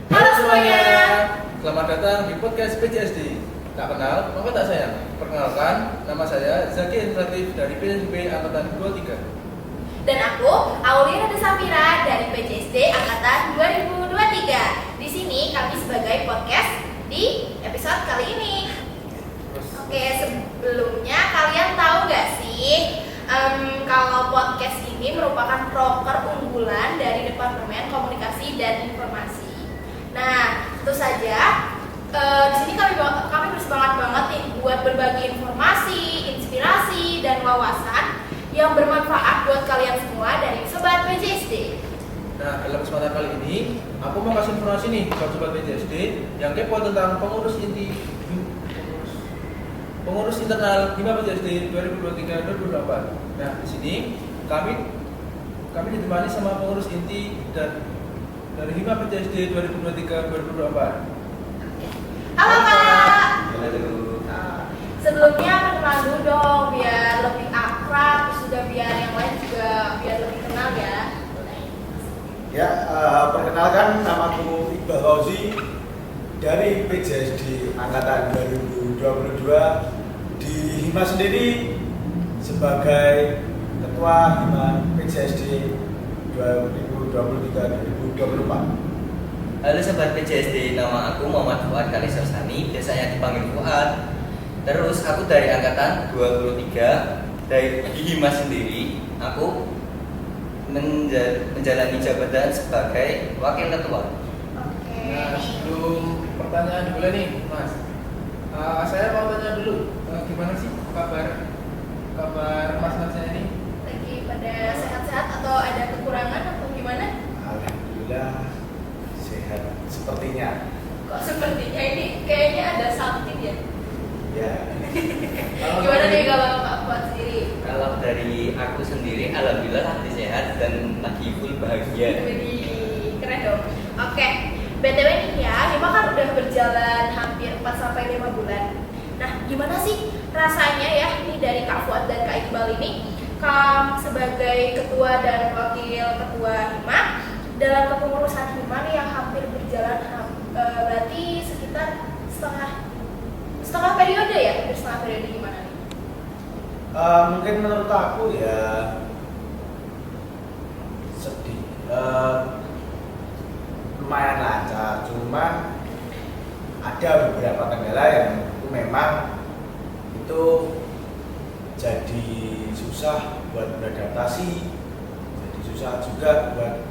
Halo semuanya. Selamat datang di podcast PJSD. Tak kenal, maka tak sayang. Perkenalkan, nama saya Zaki Infratif dari PJSD Angkatan 23. Dan aku Aulia Safira dari PJSD Angkatan 2023. Di sini kami sebagai podcast di episode kali ini. Oke, sebelumnya kalian tahu gak sih kalau podcast ini merupakan proker unggulan dari Departemen Komunikasi dan Informasi. Nah, tentu saja di sini kami bersemangat banget nih buat berbagi informasi, inspirasi, dan wawasan yang bermanfaat buat kalian semua dari Sobat PJSD. Nah, dalam kesempatan kali ini, aku mau kasih informasi nih buat Sobat PJSD yang kepo tentang pengurus internal Hima PJSD 2023-2024. Nah, di sini kami ditemani sama pengurus inti dan dari Hima PJSD 2023-2024. Halo Kak. Halo. Sebelumnya perkenalan dulu dong biar lebih akrab, sudah biar yang lain juga biar lebih kenal ya. Ya, perkenalkan namaku Iqbal Fauzi dari PJSD Angkatan 2022 di Hima sendiri sebagai Ketua Hima PJSD 2023-2024. Halo Sobat PJSD, nama aku Muhammad Fuad Kalisarsani, biasanya dipanggil Fuad. Terus aku dari Angkatan 23, dari Hima sendiri, aku menjalani jabatan sebagai Wakil Ketua. Oke. Nah, sebelum pertanyaan boleh nih, Mas. Saya mau tanya dulu, gimana sih kabar mas-masnya ini? Lagi pada sehat-sehat atau ada kekurangan atau gimana? Alhamdulillah sehat sepertinya. Kok sepertinya ini kayaknya ada something ya? Ya. Gimana nih kalau Pak Fuad sendiri? Kalau dari aku sendiri, alhamdulillah lagi sehat dan lagi full bahagia. Jadi keren dong. Oke, BTW nih ya, Hima kan udah berjalan hampir 4-5 bulan. Nah, gimana sih rasanya ya ini dari Kak Fuad dan Kak Iqbal ini sebagai ketua dan wakil ketua Hima dalam kepengurusan Hima nih yang hampir berjalan berarti sekitar setengah periode ya? Hampir setengah periode gimana nih? Mungkin menurut aku ya sedih, lumayan lancar, cuma ada beberapa kendala yang menurutku memang itu jadi susah buat beradaptasi, jadi susah juga buat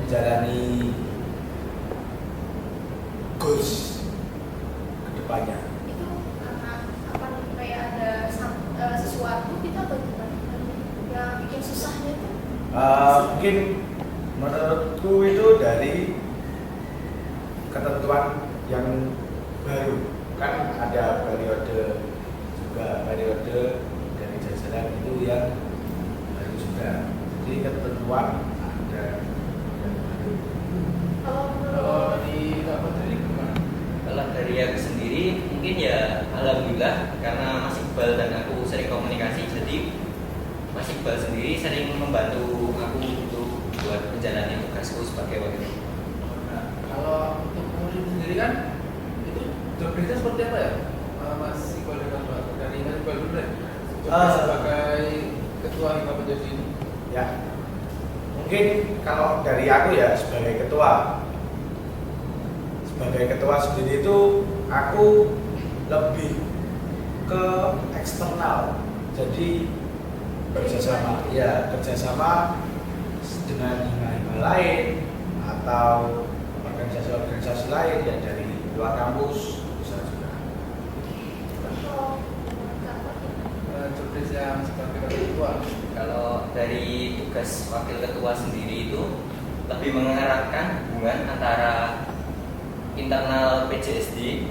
menjalani goals ke depannya. Itu karena apa nih, kayak ada sesuatu gitu atau gimana yang bikin susahnya tuh? Mungkin menurutku itu dari ketentuan yang baru, kan ada periode dari jajaran itu yang baru juga, jadi ketentuan ada yang baru. Kalau Kalau menurut di apa dari gimana? Kalau dari aku sendiri, mungkin ya alhamdulillah karena Mas Iqbal dan aku sering komunikasi, jadi Mas Iqbal sendiri sering membantu aku untuk buat menjalani tugasku sebagai wakil. Nah, kalau untuk pengurus sendiri kan itu job desk seperti apa ya? Mas Iqbal dan Mas dari Mas Iqbal dulu deh. Job desk sebagai ketua Hima PJSD ini. Ya, mungkin kalau dari aku ya sebagai ketua sendiri itu aku lebih ke eksternal, jadi kerjasama dengan hima-hima lain atau organisasi-organisasi lain yang dari luar kampus bisa juga. Job desk yang sebagai wakil ketua. Kalau dari tugas wakil ketua sendiri itu lebih mengarahkan hubungan antara internal PJSD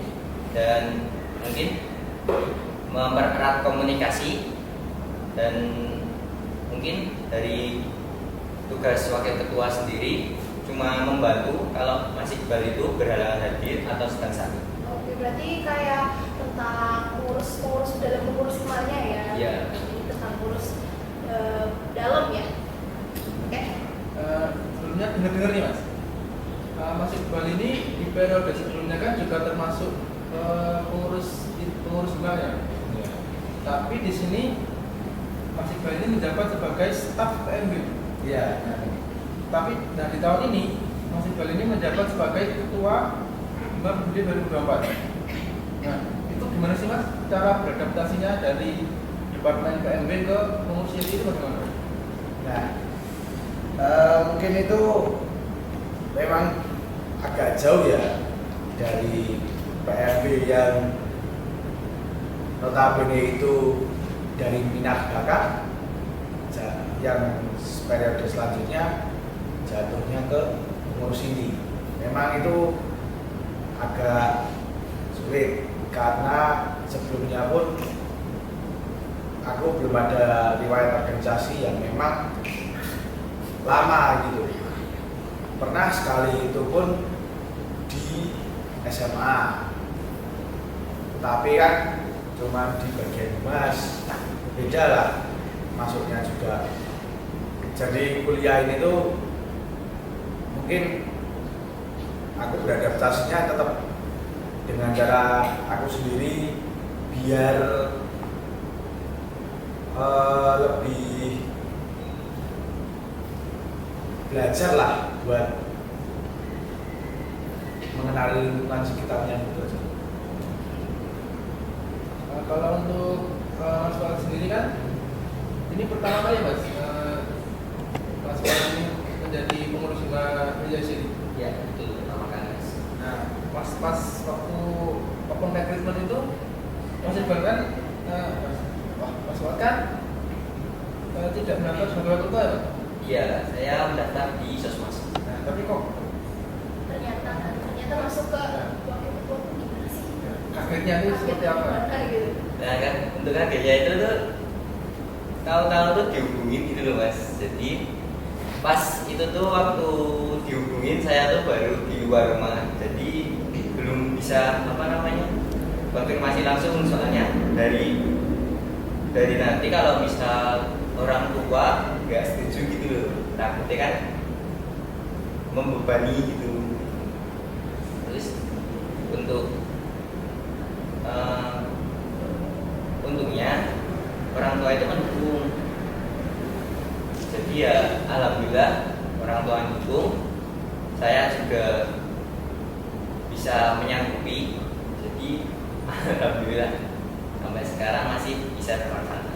dan mungkin mempererat komunikasi, dan mungkin dari tugas wakil ketua sendiri cuma membantu kalau Mas Iqbal itu berhalangan hadir atau sedang sakit. Oke, berarti kayak tentang pengurus dalam pengurus Himanya ya? Iya. Jadi tentang pengurus dalam ya? Oke. Sebelumnya dengar-dengar nih Mas, Mas Iqbal ini di periode sebelumnya kan juga termasuk pengurus hima ya. Ya. Tapi di sini Mas Iqbal ini menjabat sebagai staf PMB. Iya. Tapi di tahun ini Mas Iqbal ini menjabat sebagai ketua Hima Pemuda 2024. Nah, itu gimana sih Mas cara beradaptasinya dari departemen PMB ke pengurus inti itu bagaimana? Nah, mungkin itu memang agak jauh ya dari PMB yang notabene itu dari minat bakat yang periode selanjutnya jatuhnya ke pengurus inti. Memang itu agak sulit karena sebelumnya pun aku belum ada riwayat organisasi yang memang lama gitu. Pernah sekali itu pun di SMA, tapi kan cuma di bagian humas, beda lah masuknya juga. Jadi kuliah ini tuh mungkin aku beradaptasinya tetap dengan cara aku sendiri biar lebih belajar lah buat mengenali lingkungan sekitarnya gitu aja. Kalau untuk Mas Iqbal sendiri kan ini pertama kali Mas Mas Iqbal ini menjadi pengurus hima PJSD. Ya, itu pertama kali. Nah, pas waktu open recruitment itu Mas Iqbal kan Mas Iqbal kan tidak mendaftar sebagai ketua ya Pak? Iya, saya mendaftar di Sosmas. Nah, tapi kok ternyata masuk ke wakil ketua tuh gimana sih? kagetnya itu seperti apa? Gimana gitu. Nah kan, untuk kagetnya itu tuh tahu-tahu tuh dihubungin gitu loh Mas. Jadi pas itu tuh waktu dihubungin saya tuh baru di luar rumah. Jadi belum bisa konfirmasi langsung, soalnya dari nanti kalau misal orang tua nggak setuju gitu loh, takutnya kan membebani gitu. Terus untuk untungnya orang tua itu mendukung. Jadi ya alhamdulillah orang tua mendukung, saya juga bisa menyanggupi. Jadi alhamdulillah sampai sekarang masih bisa bermanfaat.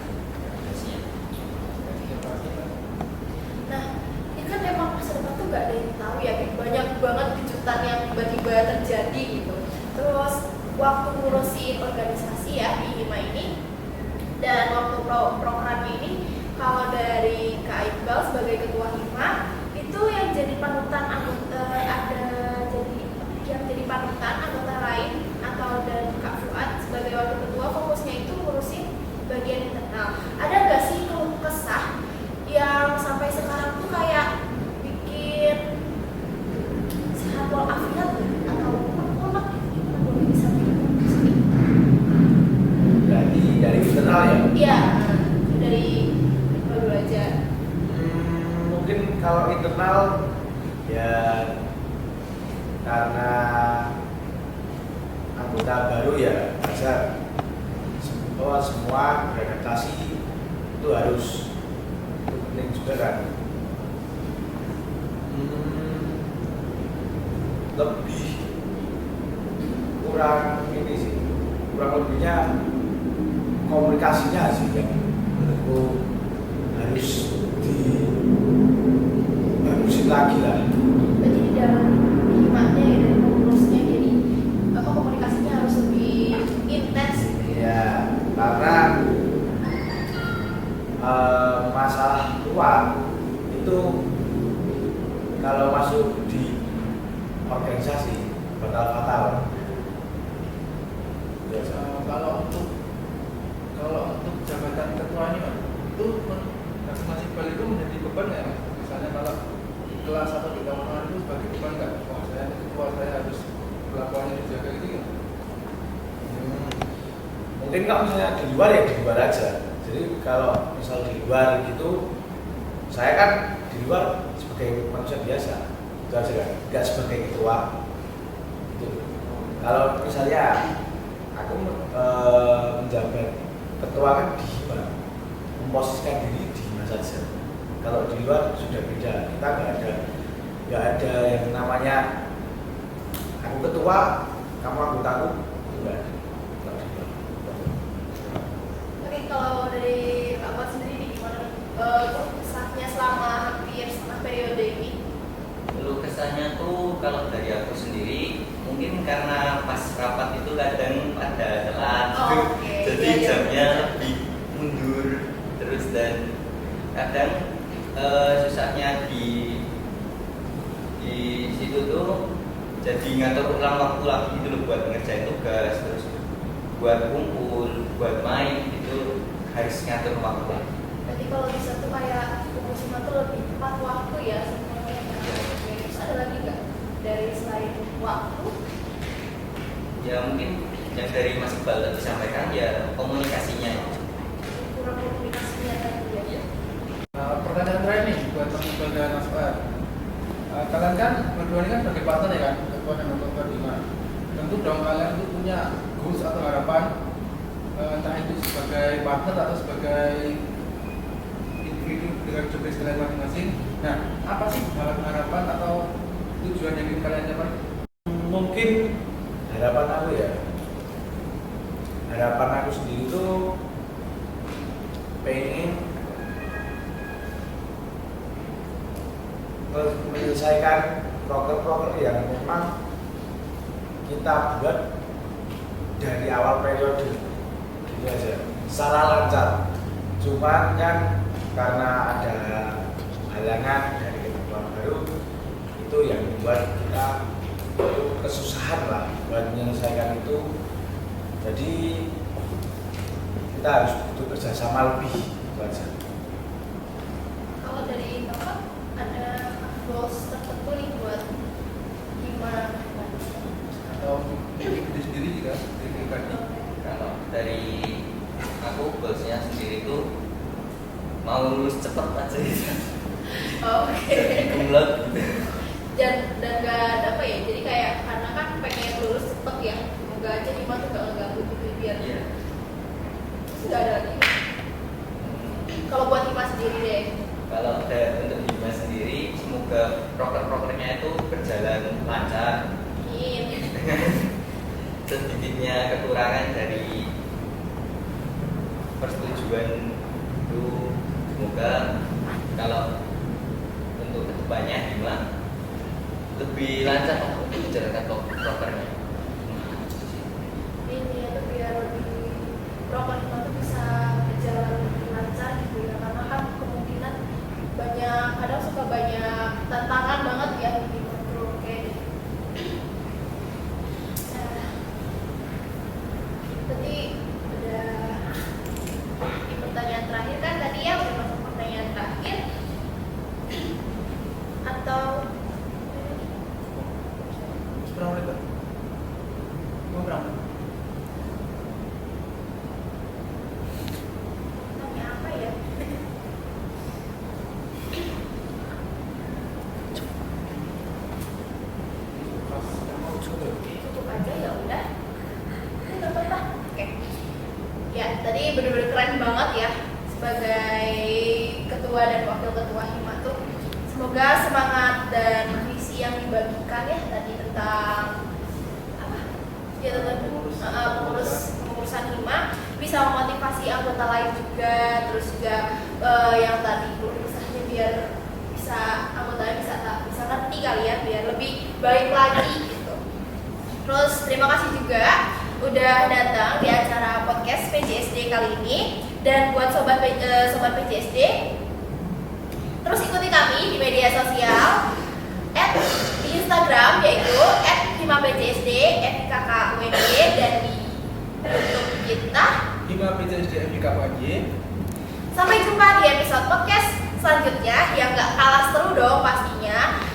Nah, ini kan emang masa depan tuh gak ada yang tahu ya, banyak banget kejutan yang tiba-tiba terjadi gitu. Terus waktu ngurusin organisasi ya di Hima ini dan waktu program ini, kalau dari Kak Iqbal sebagai ketua Hima itu yang jadi panutan anggota jadi panutan anggota lain, atau dan Kak Fuad sebagai wakil ketua fokusnya itu ngurusin bagian internal. Ada nggak sih keluh kesah yang sampai sekarang tuh kayak bikin sehat walafiat atau unek gitu, gimana boleh disampaikan di sini? Dari internal ya? Iya, dari dulu aja. Mungkin kalau internal ya karena anggota baru ya bisa semua beradaptasi itu harus penting juga kan. Lebih kurang ini sih, kurang lebihnya komunikasinya sih yang menurutku harus dibagusin lagi lah. Berarti di dalam himanya ya, dari pengurusnya, jadi komunikasinya harus lebih intens. Iya, karena masalah uang itu kalau masuk di organisasi bakal fatal. Kalau untuk jabatan ketua ini Mas, itu Mas Iqbal itu menjadi beban nggak Mas? Misalnya kalau di kelas atau di kawan itu sebagai beban nggak? Wah, saya ketua, saya harus kelakuannya dijaga gitu kan? Mungkin kalau misalnya di luar ya di luar aja. Jadi kalau misal di luar gitu, saya kan di luar sebagai manusia biasa. itu aja kan, nggak sebagai ketua itu. Kalau misalnya aku menjabat ketua kan di HIMA, memposisikan diri di HIMA saja. Kalau di luar sudah beda, kita nggak ada yang namanya aku ketua, kamu anggotaku, itu nggak ada. Oke, kalau dari Pak Fuad sendiri gimana kesannya selama hampir setengah periode ini? Lalu kesannya tuh kalau dari aku sendiri mungkin karena pas rapat itu kadang pada telat gitu. Oke, Jadi iya, jamnya iya. lebih mundur terus dan kadang susahnya di situ tuh jadi ngatur ulang waktu lagi gitu loh buat ngerjain tugas terus buat kumpul, buat main itu harus ngatur waktu lagi. Berarti kalau bisa tuh kayak musiman tuh lebih tepat waktu ya semuanya. Oke, terus ada lagi nggak dari selain waktu? Ya mungkin yang dari Mas Iqbal tadi sampaikan ya komunikasinya. Kurang komunikasinya tadi ya. Pertanyaan terakhir nih buat Mas Iqbal dan Mas Fuad. Kalian kan berdua ini kan sebagai partner ya kan, ketua dan ketua HIMA. Tentu dong kalian itu punya goals atau harapan, entah itu sebagai partner atau sebagai individu dengan job desk kalian masing-masing. Nah, apa sih harapan atau tujuan yang ingin kalian capai? Mungkin harapan aku ya, harapan aku sendiri tuh pengen menyelesaikan proker-proker yang memang kita buat dari awal periode gitu aja secara lancar. Cuman kan karena ada halangan dari ketentuan baru itu yang membuat kita kesusahan lah buat menyelesaikan itu. Jadi kita harus butuh kerjasama lebih itu aja. Kalau dari Bapak ada goals tertentu nih buat gimana? Atau individu sendiri juga dari pribadi? Kalau dari aku goalsnya sendiri tuh mau lulus cepet aja gitu. Oke. Kumlot gitu. Dan nggak ada apa ya, jadi kayak karena kan pengen lulus cepet ya, semoga aja Hima tuh nggak ngeganggu gitu biar Iya. nggak ada lagi. Kalau buat Hima sendiri deh, Kalau untuk Hima sendiri semoga proker-prokernya itu berjalan lancar. amin. Sedikitnya kekurangan dari persetujuan itu semoga kalau untuk kedepannya Hima lebih lancar untuk menjalankan prokernya. Ini ya tuh biar lebih proper Hima tuh bisa berjalan lebih lancar gitu ya, karena kan kemungkinan banyak, kadang suka banyak tantangan banget ya di kontrol kayak tadi udah di pertanyaan terakhir kan tadi ya udah masuk pertanyaan terakhir atau Berapa menit, Pak? Mau berapa? tanya apa ya? Tutup aja ya udah. Nggak apa-apa. Oke. Ya tadi bener-bener keren banget ya sebagai ketua dan wakil ketua Hima tuh. Semoga semangat dan visi yang dibagikan ya tadi tentang apa? Ya tentang pengurusan Hima bisa memotivasi anggota lain juga, terus juga yang tadi besarnya biar bisa anggotanya bisa ngerti kali ya, biar lebih baik lagi gitu. Terus terima kasih juga udah datang di acara podcast PJSD kali ini, dan buat sobat PJSD terus ikuti kami di media sosial di Instagram yaitu @himapjsd, @kkund, dan di YouTube kita. Hima PJSD FIKPJ. Sampai jumpa di episode podcast selanjutnya yang gak kalah seru dong pastinya.